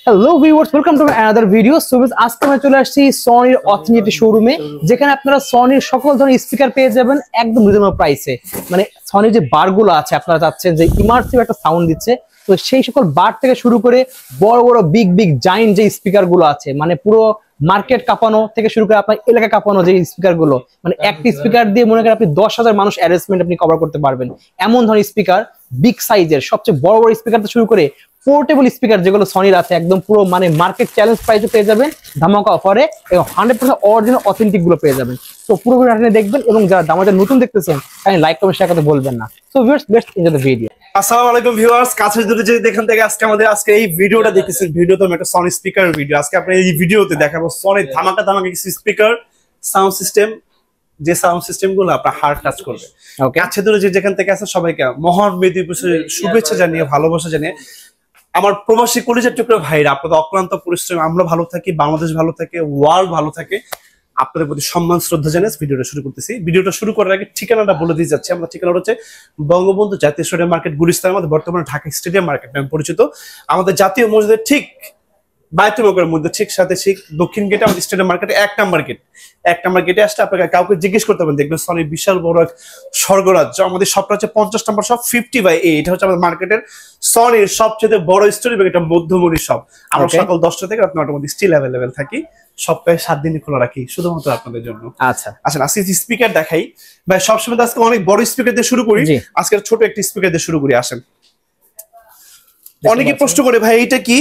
Hello viewers, welcome to another video. So আজকে আমরা চলে আসছি সনির অথেন্টিক শোরুমে, যেখানে আপনারা সনির সকল ধরনের স্পিকার পেয়ে যাবেন একদম রিজনেবল প্রাইসে। মানে সনির যে বারগুলো আছে, আপনারা চাচ্ছেন যে ইমার্সিভ একটা সাউন্ড দিচ্ছে, তো সেই সকল বার থেকে শুরু করে বড় বড় বিগ জায়েন্ট যে স্পিকার গুলো আছে, মানে পুরো মার্কেট কাঁপানো থেকে শুরু করে আপনার এলাকা কাঁপানো যে স্পিকার গুলো, মানে একটি স্পিকার দিয়ে মনে করেন আপনি 10,000 মানুষ অ্যারেঞ্জমেন্ট আপনি কভার করতে পারবেন। এমন ধরনের স্পিকার, বিগ সাইজের সবচেয়ে বড় বড় স্পিকার থেকে শুরু করে পোর্টেবল স্পিকার যেগুলো সনির আছে, একদম পুরো মানে মার্কেট চ্যালেঞ্জ প্রাইসে পেয়ে যাবেন ধামাকা অফারে, এবং 100% অরিজিনাল অথেন্টিক গুলো পেয়ে যাবেন। তো পুরো ভিডিও দেখবেন, এবং যারা দামাদের নতুন দেখতেছেন তাই লাইক কমেন্ট শেয়ার করতে বলবেন না। So viewers, let's enjoy the video. আসসালামু আলাইকুম ভিউয়ার্স, কাছে দূরে যে দেখেন থেকে আজকে এই ভিডিওটা দেখতেছেন, ভিডিওতে আমি একটা সনি স্পিকার ভিডিও। আজকে আপনি এই ভিডিওতে দেখাবো সনির ধামাকা কিছু স্পিকার, সাউন্ড সিস্টেম, যে সাউন্ড সিস্টেম গুলো আপনার হার্ট টাচ করবে। কাছে দূরে যে যেখান থেকে আছেন সবাইকে মহান মেদিনীপুরে শুভেচ্ছা জানিয়ে, ভালোবাসা জানিয়ে, আমার প্রবাসী কলিজার টুকরো ভাইরা, আপনাদের অক্লান্ত পরিশ্রম, আমরা ভালো থাকি, বাংলাদেশ ভালো থাকে, ওয়ার্ল্ড ভালো থাকে, আপনাদের প্রতি সম্মান শ্রদ্ধা জানিয়ে ভিডিওটা শুরু করতেছি। ভিডিওটা শুরু করার আগে ঠিকানাটা বলে দিয়ে যাচ্ছি। আমাদের ঠিকানা হচ্ছে বঙ্গবন্ধু জাতীয় স্টেডিয়াম মার্কেট, গুলিস্তানের মধ্যে, বর্তমানে ঢাকা স্টেডিয়াম মার্কেট নামে পরিচিত। আমাদের জাতীয় মসজিদের ঠিক বাইতুল মধ্যে ঠিক সাথে ঠিক দক্ষিণ গেটে আমাদের স্টেডিয়াম মার্কেটে এক নাম্বার গেটে আসলে আপনাকে কাউকে জিজ্ঞেস করতে পারেন, দেখবেন সনির বিশাল বড় এক স্বর্গরাজ্য। আমাদের শপটা হচ্ছে 50 নম্বর শপ, 50/A। এটা হচ্ছে আমাদের মার্কেটের সনির সবচেয়ে বড় স্টোর এবং এটা মধ্যমণি শপ। আমরা সকাল 10টা থেকে রাত 9টার মধ্যে স্টিল অ্যাভেলেবেল থাকি, সপ্তাহে 7 দিনই খোলা রাখি শুধুমাত্র আপনাদের জন্য। আচ্ছা আজকে স্পিকার দেখাই ভাই। সবসময় আজকে অনেক বড় স্পিকার দিয়ে শুরু করি, আজকে ছোট একটি স্পিকার দিয়ে শুরু করি। আসেন, অনেকে প্রশ্ন করে ভাই এটা কি?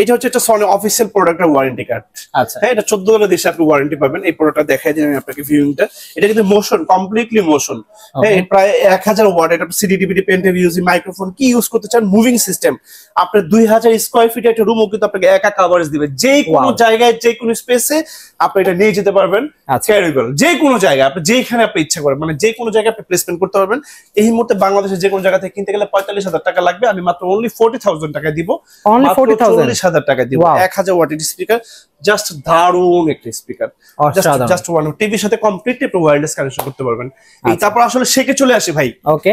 এটা হচ্ছে একটা সনি অফিসিয়াল প্রোডাক্টের ওয়ারেন্টি কার্ড। আচ্ছা, হ্যাঁ, এটা 14 দেশে আপনি ওয়ারেন্টি পাবেন। এই প্রোডাক্টটা দেখাই দিই আমি আপনাকে ভিউইংটা। এটা কিন্তু মোশন, কমপ্লিটলি মোশন। হ্যাঁ, প্রায় 1000 ওয়াট। এটা CD DVD pen drive using microphone কি ইউজ করতে চান, মুভিং সিস্টেম। আপনার 2000 স্কয়ার ফিট একটা রুমও কিন্তু আপনাকে একা কভারেজ দিবে। যে কোনো জায়গায়, যে কোনো স্পেসে আপনি এটা নিয়ে যেতে পারবেন। ক্যারিবল যে কোনো জায়গায় আপনি যেখানে আপনি ইচ্ছা করেন, মানে যে কোনো জায়গায় আপনি প্লেসমেন্ট করতে পারবেন। এই মুহূর্তে বাংলাদেশের যে কোনো জায়গা থেকে কিনতে গেলে 45,000 টাকা লাগবে, আমি মাত্র অনলি 40,000 টাকা দিব। অনলি 40,000 টাকা দিব। 1000 ওয়াটের স্পিকার, জাস্ট দারুণ একটা স্পিকার। জাস্ট ওয়ান টিভির সাথে কমপ্লিটলি ওয়্যারলেস কানেকশন করতে পারবেন। এই তারপর আসলে শেকে চলে আসে ভাই। ওকে,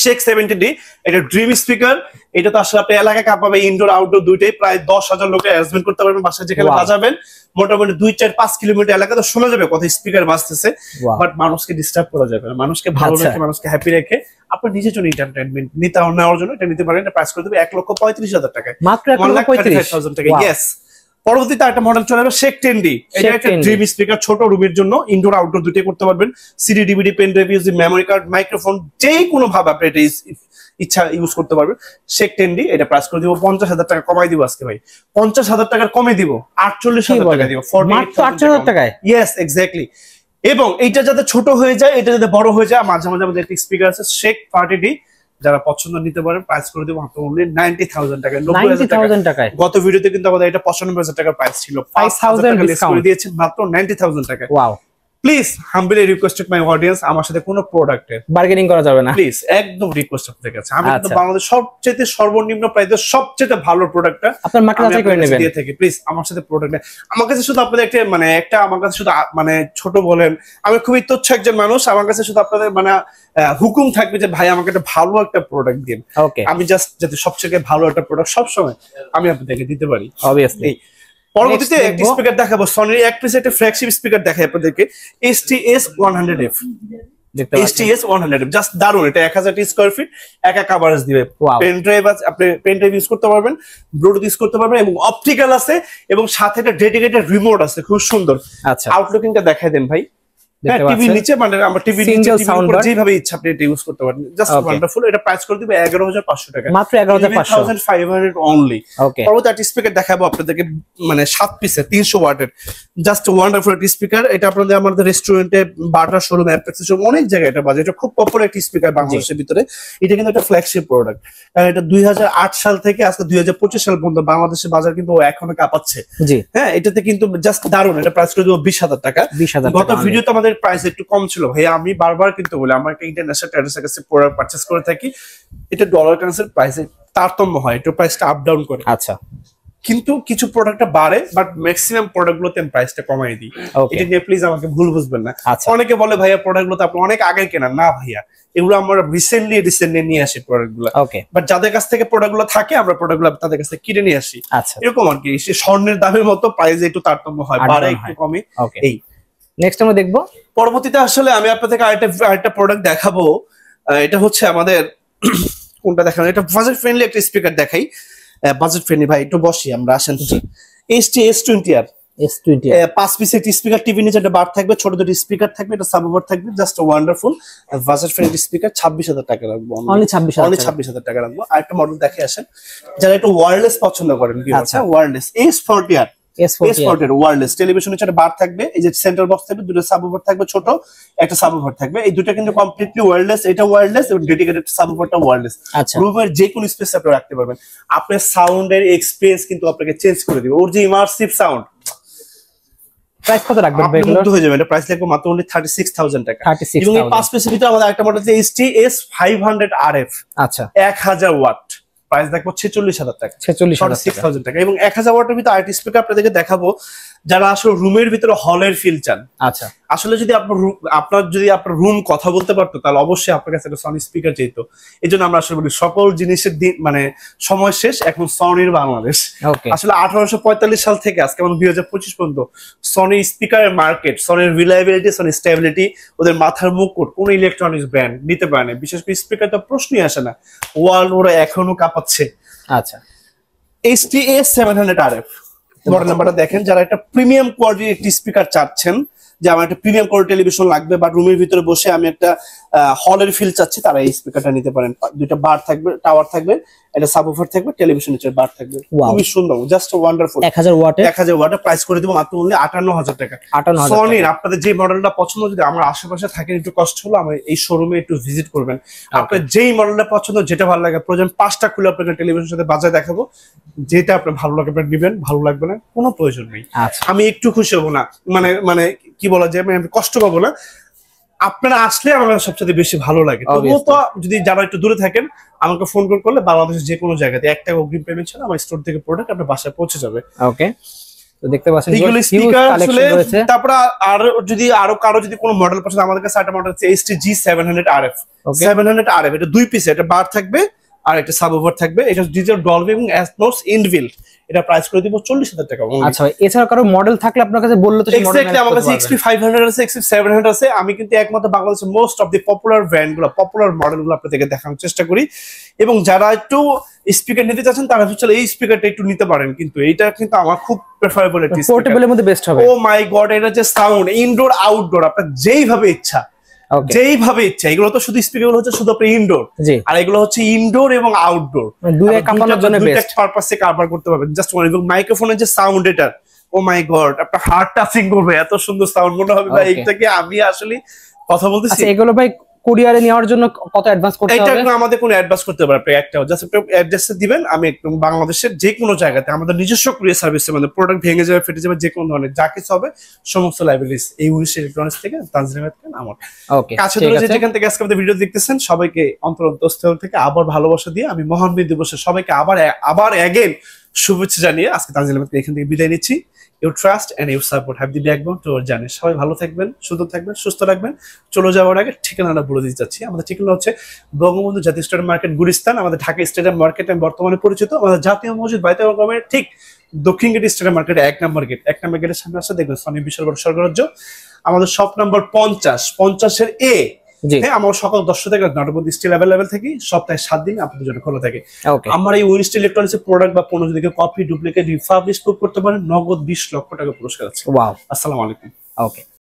শেক 70D এটা ড্রিম স্পিকার। এটা তো আসলে আপনি এলাকা কাঁপাবে, ইনডোর আউটডোর দুইটাই। প্রায় 10,000 লোকে অ্যারেঞ্জমেন্ট করতে পারবেন। বাসায় যেখানে বাজাবেন মোটামুটি 2-4-5 কিলোমিটার এলাকা তো শোনা যাবে কথা স্পিকার বাজতেছে, বাট মানুষকে ডিস্টার্ব করা যাবে না। মানুষকে ভালো রেখে, মানুষকে হ্যাপি রেখে আপনার নিজের জন্য এন্টারটেইনমেন্ট নেওয়ার জন্য এটা নিতে পারেন। এটা প্রাইস করে দেবে 1,35,000 টাকায়, মাত্র 1,35,000 টাকা। ইয়েস। পরবর্তীতে একটা মডেল চলে আসবে শেক 10D। এটা একটা ড্রিম স্পিকার, ছোট রুমের জন্য, ইনডোর আউটডোর দুটোই করতে পারবেন। CD DVD pen drive using memory card microphone যে কোনো ভাবে আপনি এটা ইচ্ছা ইউজ করতে পারবেন। শেক 10D এটা প্রাইস করে দিব 50,000 টাকা কমাই দিব আজকে ভাই। 50,000 টাকা কমে দিব, 48,000 টাকা দিব। 48,000 টাকায়। Yes, exactly. এবং এইটা যাতে ছোট হয়ে যায়, এটা যাতে বড় হয়ে যায়, মাঝে মাঝে আমাদের একটা স্পিকার আছে শেক 30D, যারা পছন্দ নিতে পারেন। প্রাইস করে দেবো মাত্র অনলি 90,000 টাকা, 90,000 টাকায়। গত ভিডিওতে কিন্তু আমাদের এটা 95,000 টাকার প্রাইস ছিল, 5,000 টাকা লেস করে দিয়েছি মাত্র 90,000 টাকা। Wow. Please Hanbali requested my audience, আমার সাথে কোনো প্রোডাক্টে বার্গেনিং করা যাবে না, প্লিজ, একদম রিকোয়েস্ট আপনাদের কাছে। আমি কিন্তু বাংলাদেশ সবচেয়ে সর্বনিম্ন প্রাইসে সবচেয়ে ভালো প্রোডাক্টটা আপনার মার্কেটে করে নেবেন দিয়ে থেকে। প্লিজ আমার সাথে প্রোডাক্ট, আমার কাছে শুধু আপনাদের একটা আমার কাছে শুধু ছোট বলেন, আমি খুবই তুচ্ছ একজন মানুষ। আমার কাছে শুধু আপনাদের হুকুম থাকবে যে ভাই আমাকে একটা ভালো একটা প্রোডাক্ট দিন। আমি জাস্ট যাতে সবচেয়ে ভালো একটা প্রোডাক্ট সবসময় আমি আপনাদেরকে দিতে পারি। অবভিয়াসলি। পরবর্তীতে একটা স্পিকার দেখাবো, সনির এক পিস একটা ফ্ল্যাগশিপ স্পিকার দেখাই আপনাদেরকে, STS 100F। STS 100F just দারুণ। এটা 1000 স্কয়ার ফিট, একা কভারেজ দিবে। পেন ড্রাইভ আছে, আপনি পেন ড্রাইভ ইউজ করতে পারবেন, ব্লুটুথ ইউজ করতে পারবেন, এবং অপটিক্যাল আছে, এবং সাথে একটা ডেডিকেটেড রিমোট আছে, খুব সুন্দর। আচ্ছা, আউটলুকিংটা দেখাই দেন ভাই। টিভির নিচে, মানে আমরা টিভির নিচে যেভাবে ইচ্ছা আপনি এটা ইউজ করতে পারেন। Just wonderful. এটা প্রাইস করে দিবে 11,500 টাকা, মাত্র 11,500 অনলি। পরবর্তী একটা স্পিকার দেখাবো আপনাদেরকে, 7 পিসের 300 ওয়াটের, জাস্ট ওয়ান্ডারফুল একটা স্পিকার। এটা আপনাদের আমাদের রেস্টুরেন্টে, বাটার শোরুম, অ্যাপেক্স শোরুম, অনেক জায়গায় এটা বাজে। এটা খুব পপুলার একটা স্পিকার বাংলাদেশের ভিতরে। এটা কিন্তু একটা ফ্ল্যাগশিপ প্রোডাক্ট, কারণ এটা 2008 সাল থেকে আজকে 2025 সাল পর্যন্ত বাংলাদেশের বাজার কিন্তু এখনো কাঁপাচ্ছে। হ্যাঁ, এটাতে কিন্তু জাস্ট দারুণ। এটা প্রাইস করে দেবো 20,000 টাকা। গত ভিডিওতে আমাদের প্রাইস একটু কম ছিল ভাই, আমি বারবার কিন্তু বলি আমার একটা ইন্টারন্যাশনাল ট্রেডার্সের কাছে প্রোডাক্ট পারচেজ করে থাকি। এটা ডলার কারেন্সির প্রাইসে তারতম্য হয়, একটু প্রাইসটা আপ ডাউন করে। আচ্ছা, কিন্তু কিছু প্রোডাক্টটা বাড়ে, বাট ম্যাক্সিমাম প্রোডাক্ট গুলোতে আমি প্রাইসটা কমাই দিই। এটা নিয়ে প্লিজ আমাকে ভুল বুঝবেন না। অনেকে বলে ভাইয়া প্রোডাক্ট গুলো তো আপনি অনেক আগে কেনা, না ভাইয়া, এগুলো আমরা রিসেন্টলি নিয়ে আসি প্রোডাক্ট গুলো। বাট যাদের কাছ থেকে প্রোডাক্ট গুলো থাকে আমরা প্রোডাক্ট গুলো তাদের কাছ থেকে কিনে নিয়ে আসি। এরকম আর কি, স্বর্ণের দামের মতো প্রাইস একটু তারতম্য হয়, বাড়ে একটু কমে। এই নেক্সট আমরা দেখবো পরবর্তীতে আসলে আমি আপনাদেরকে আরেকটা প্রোডাক্ট দেখাবো। এটা হচ্ছে আমাদের কোনটা দেখাবো, এটা বাজেট ফ্রেন্ডলি একটা স্পিকার দেখাই। বাজেট ফ্রেন্ডলি ভাই একটু বসি আমরা, আসেন। S20R 5 পিস একটি স্পিকার, টিভি নিচে একটা বার থাকবে, ছোট দুটো স্পিকার থাকবে, এটা সাবওয়ার থাকবে, just wonderful budget friendly speaker. 26,000 টাকা রাখবো, অনলি 26,000 টাকা রাখবো। আরেকটা মডেল দেখে আসেন, যারা একটু ওয়্যারলেস পছন্দ করেন, কি হচ্ছে ওয়্যারলেস S40R ওয়্যারলেস টেলিভিশন নিচে একটা বার থাকবে, এই যে সেন্টার বক্স থাকবে, দুটো সাবওয়ার থাকবে, ছোট একটা সাবওয়ার থাকবে, এই দুটো কিন্তু কমপ্লিটলি ওয়্যারলেস। এটা ওয়্যারলেস এবং ডেডিকেটেড সাবওয়ারটা ওয়্যারলেস। রুমের যে কোনো স্পেস আপনি রাখতে পারবেন। আপনার সাউন্ডের এক্সপেরিয়েন্স কিন্তু আপনাকে চেঞ্জ করে দিবে। ওর যে ইমার্সিভ সাউন্ড, প্রাইস কত রাখবেন? মুগ্ধ হয়ে যাবে। এটা প্রাইস লাগবে মাত্র অনলি 36,000 টাকা। এবং এই 5 পিসের ভিতরে আমাদের একটা মডেল আছে ST-S500 RF। আচ্ছা, 1000 ওয়াট, প্রাইস দেখবো 46,000 টাকা, 46,000 টাকা। এবং 1000 ওয়াটের ভিতরে আরেকটি স্পিকার আপনাদেরকে দেখাবো, যারা আসলে রুমের ভিতরে হলের ফিল চান। আচ্ছা, আসলে যদি আপনার রুম কথা বলতে পারতো, তাহলে অবশ্যই আপনার কাছে একটা সনি স্পিকার চাইতো। এই জন্য আমরা আসলে বলি সকল জিনিসের দিন মানে সময় শেষ, এখন সনির বাংলাদেশ। আসলে 1845 সাল থেকে আজকে আমাদের 2025 পর্যন্ত সনি স্পিকারের মার্কেট, সনির রিলায়েবিলিটি, সনি স্টেবিলিটি, ওদের মাথার মুকুট কোন ইলেকট্রনিক্স ব্র্যান্ড নিতে পারে না। বিশেষ করে স্পিকার তো প্রশ্নই আসে না, ওয়ার্ল্ড ওরা এখনো কাঁপাচ্ছে। আচ্ছা, ST-S700 RF মডেল নাম্বারটা দেখেন। যারা একটা প্রিমিয়াম কোয়ালিটির একটি স্পিকার চাচ্ছেন, যে আমার একটা প্রিমিয়াম কোয়ালিটি টেলিভিশন লাগবে বা রুমের ভিতরে বসে আমি একটা হলের ফিল চাচ্ছি, তারা এই স্পিকারটা নিতে পারেন। দুইটা বার থাকবে, টাওয়ার থাকবে, একটা সাবওয়ুফার থাকবে, টেলিভিশন নিচে বার থাকবে, খুবই সুন্দর, জাস্ট ওয়ান্ডারফুল। 1000 ওয়াটের প্রাইস করে দিব মাত্র অনলি 58,000 টাকা। সনির আপনাদের যে মডেলটা পছন্দ, যদি আমার আশেপাশে থাকেন, একটু কষ্ট হলো আমার এই শোরুমে একটু ভিজিট করবেন। আপনার যেই মডেলটা পছন্দ, যেটা ভালো লাগে, প্রয়োজন 5টা খুলে আপনাকে টেলিভিশনের সাথে বাজায় দেখাবো, যেটা আপনার ভালো লাগবে নিবেন, ভালো লাগবে না কোনো প্রয়োজন নেই। আমি একটু খুশি হবো না, মানে কি বলা যায়, আমি কষ্ট পাবো না। আপনারা আসলে আমার সবচেয়ে বেশি ভালো লাগে। তবুও তো যদি যারা একটু দূরে থাকেন, আমাকে ফোন করলে বাংলাদেশের যে কোনো জায়গাতে 1 টাকা অগ্রিম পেমেন্ট ছাড়া আমার স্টোর থেকে প্রোডাক্ট আপনার বাসায় পৌঁছে যাবে। ওকে, তো দেখতে পাচ্ছেন এইগুলো স্পিকার আসলে। তারপর আর যদি কারো যদি কোনো মডেল পছন্দ, আমাদের কাছে একটা মডেল আছে ST-G700 RF। 700 RF, এটা 2 পিস, এটা বার থাকবে আর একটা সাবওয়ুফার থাকবে, এটা ডিজিটাল ডলবি এবং অ্যাটমস ইনবিল্ট। এটা প্রাইস করে দিব 40,000 টাকা। আচ্ছা ভাই, এছাড়া কারো মডেল থাকলে আপনার কাছে বললে তো এক্স্যাক্টলি আমার কাছে XP500 আছে, XP700 আছে। আমি কিন্তু একমাত্র বাংলাদেশের মোস্ট অফ দি পপুলার ব্র্যান্ডগুলো, পপুলার মডেলগুলো আপনাদেরকে দেখানোর চেষ্টা করি। এবং যারা একটু স্পিকার নিতে চাচ্ছেন, তারা হচ্ছে এই স্পিকারটা একটু নিতে পারেন, কিন্তু এটা কিন্তু আমার খুব প্রেফারেবল একটি স্পিকার, পোর্টেবলের মধ্যে বেস্ট হবে। ও মাই গড, এটা যে সাউন্ড, ইনডোর আউটডোর, আপনার যেইভাবে ইচ্ছা, এগুলো তো শুধু স্পিকার হচ্ছে শুধু আপনার ইনডোর, আর এগুলো হচ্ছে ইনডোর এবং আউটডোর, দুইটা পারপাসে কভার করতে পারবেন। Just one. এবং মাইক্রোফোনের যে সাউন্ড, এটা ও মাই গড, আপনার হার্ট টাচিং করবে, এত সুন্দর সাউন্ড। মনে হবে ভাই এটা কি আমি আসলে কথা বলতেছি। এগুলো ভাই কুরিয়ারে নেওয়ার জন্য কত অ্যাডভান্স করতে হবে? এটা আমাদের কোনো অ্যাডভান্স করতে হবে আপনি, একটা জাস্ট একটা অ্যাড্রেস দিবেন। আমি একদম বাংলাদেশের যে কোনো জায়গাতে আমাদের নিজস্ব কুরিয়ার সার্ভিসে, মানে প্রোডাক্ট ভেঙে যাবে, ফেটে যাবে, যে কোনো ধরনের যা কিছু হবে সমস্ত লাইব্রেরিজ এই 19 ইলেকট্রনিক্স থেকে, তানজিলিমাত থেকে আমার কাছে ধরে যেখান থেকে আজকে আমাদের ভিডিও দেখতেছেন, সবাইকে অন্তরস্থল থেকে আবার ভালোবাসা দিয়ে আমি মহান বীর দিবসে সবাইকে আবার অ্যাগেন শুভেচ্ছা জানিয়ে আজকে তানজিলিমাত এখান থেকে বিদায় নিচ্ছি। You trust and you support have the backbone to our journey. সবাই ভালো থাকবেন, সুন্দর থাকবেন, সুস্থ রাখবেন। চলে যাওয়ার আগে ঠিকানাটা বলে দিতে চাচ্ছি। আমাদের ঠিকানা হচ্ছে বঙ্গবন্ধু জাতীয় স্টেডিয়াম মার্কেট, গুলিস্তান। আমাদের ঢাকা স্টেডিয়াম মার্কেট বর্তমানে পরিচিত। আমাদের জাতীয় মসজিদ বাইতুল ঠিক দক্ষিণ গেট স্টেডিয়াম মার্কেট 1 নম্বর গেট। 1 নম্বর গেটের সামনে আসলে দেখবেন সনি বিশাল বড় স্বর্গরাজ্য। আমাদের শপ নাম্বার 50 এ। হ্যাঁ, আমার সকাল 10টা থেকে 9টা পর্যন্ত স্টিল অ্যাভেলেবেল থাকি, সপ্তাহে 7 দিন আপনাদের জন্য খোলা থাকে। আমার এই উইনস্ট ইলেকট্রনিক্স প্রোডাক্ট বা পণ্য যদি কপি, ডুপ্লিকেট, রিফার্বিশ করতে পারেন, নগদ 20 লক্ষ টাকা পুরস্কার আছে। ওয়াও, আসসালামু আলাইকুম। ওকে।